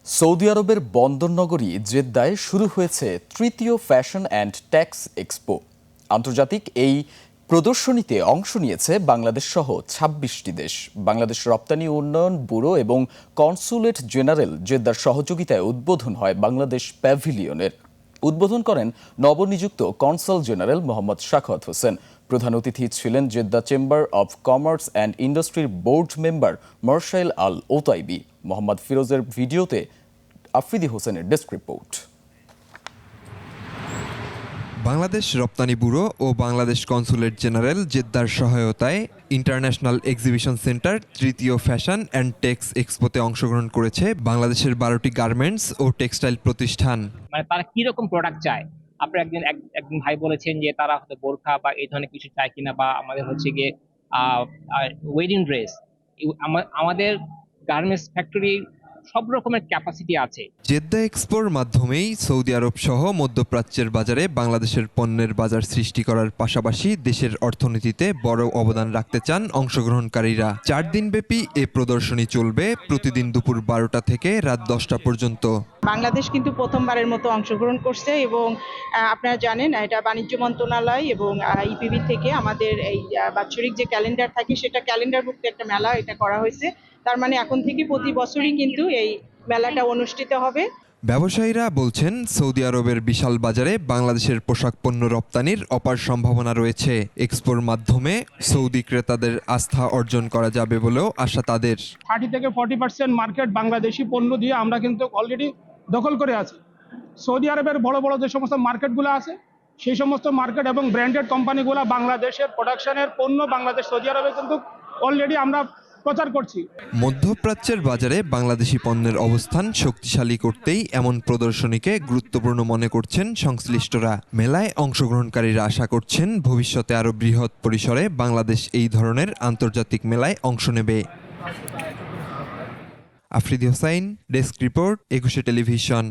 Saudi আরবের বন্দরনগরী জেদ্দায় শুরু হয়েছে তৃতীয় ফ্যাশন অ্যান্ড ট্যাক্স এক্সপো। আন্তর্জাতিক এই প্রদর্শনীতে অংশ নিয়েছে বাংলাদেশ সহ ২৬টি দেশ। বাংলাদেশ রপ্তানি উন্নয়ন ব্যুরো এবং কনস্যুলেট জেনারেল জেদ্দার সহযোগিতায় উদ্বোধন হয় বাংলাদেশ প্যাভিলিয়নের। উদ্বোধন করেন নবনিযুক্ত কনসাল জেনারেল মোহাম্মদ শাখাওয়াত হোসেন। প্রধান অতিথি ছিলেন Jeddah chamber of commerce and ইন্ডাস্ট্রির বোর্ড মেম্বার মার্শাইল আল ওতাইবি। মোহাম্মদ ফিরোজের ভিডিওতে আফ্রিদি হোসেনের ডেস্ক রিপোর্ট। বাংলাদেশ রপ্তানি ব্যুরো ও বাংলাদেশ কনস্যুলেট জেনারেল জেদ্দার সহায়তায় ইন্টারন্যাশনাল এক্সিবিশন সেন্টার তৃতীয় ফ্যাশন অ্যান্ড টেক্স এক্সপোতে অংশগ্রহণ করেছে বাংলাদেশের ১২টি গার্মেন্টস ও টেক্সটাইল প্রতিষ্ঠান। মানে তারা কি রকম প্রোডাক্ট চায়। আপনি একদিন ভাই বলেছেন যে তারা হয়তো বোরখা বা এই ধরনের কিছু চায় কিনা, বা আমাদের হচ্ছে গিয়ে ওয়েডিং ড্রেস। আমাদের গার্মেন্টস ফ্যাক্টরি সব রকমের ক্যাপাসিটি আছে। জেদ্দা এক্সপোর মাধ্যমেই সৌদি আরব সহ মধ্যপ্রাচ্যের বাজারে বাংলাদেশের পণ্যের বাজার সৃষ্টি করার পাশাপাশি দেশের অর্থনীতিতে বড় অবদান রাখতে চান অংশগ্রহণকারীরা। ৪ দিনব্যাপী এ প্রদর্শনী চলবে প্রতিদিন দুপুর ১২টা থেকে রাত ১০টা পর্যন্ত। বাংলাদেশ কিন্তু প্রথমবারের মতো অংশগ্রহণ করছে এবং আপনারা জানেন এটা বাণিজ্য মন্ত্রণালয় এবং ইপিবি থেকে আমাদের এই বাৎসরিক যে ক্যালেন্ডার থাকে সেটা ক্যালেন্ডারভুক্ত একটা মেলা এটা করা হয়েছে। তার মানে এখন থেকে প্রতি বছরই কিন্তু এই মেলাটা অনুষ্ঠিত হবে। ব্যবসায়ীরা বলছেন সৌদি আরবের বিশাল বাজারে বাংলাদেশের পোশাক পণ্য রপ্তানির অপার সম্ভাবনা রয়েছে। এক্সপোর মাধ্যমে সৌদি ক্রেতাদের আস্থা অর্জন করা যাবে বলেও আশা তাদের। 30 থেকে 40% মার্কেট বাংলাদেশি পণ্য দিয়ে আমরা কিন্তু অলরেডি দখল করে আছি। সৌদি আরবের বড় বড় যে সমস্ত মার্কেটগুলো আছে সেই সমস্ত মার্কেট এবং ব্র্যান্ডেড কোম্পানিগুলো বাংলাদেশের প্রোডাকশনের পণ্য বাংলাদেশ সৌদি আরবে কিন্তু অলরেডি আমরা প্রচার করছি। মধ্যপ্রাচ্যের বাজারে বাংলাদেশি পণ্যের অবস্থান শক্তিশালী করতেই এমন প্রদর্শনীকে গুরুত্বপূর্ণ মনে করছেন সংশ্লিষ্টরা। মেলায় অংশগ্রহণকারীরা আশা করছেন ভবিষ্যতে আরও বৃহৎ পরিসরে বাংলাদেশ এই ধরনের আন্তর্জাতিক মেলায় অংশ নেবে। Afridi Hossain, desk report, ২১ television.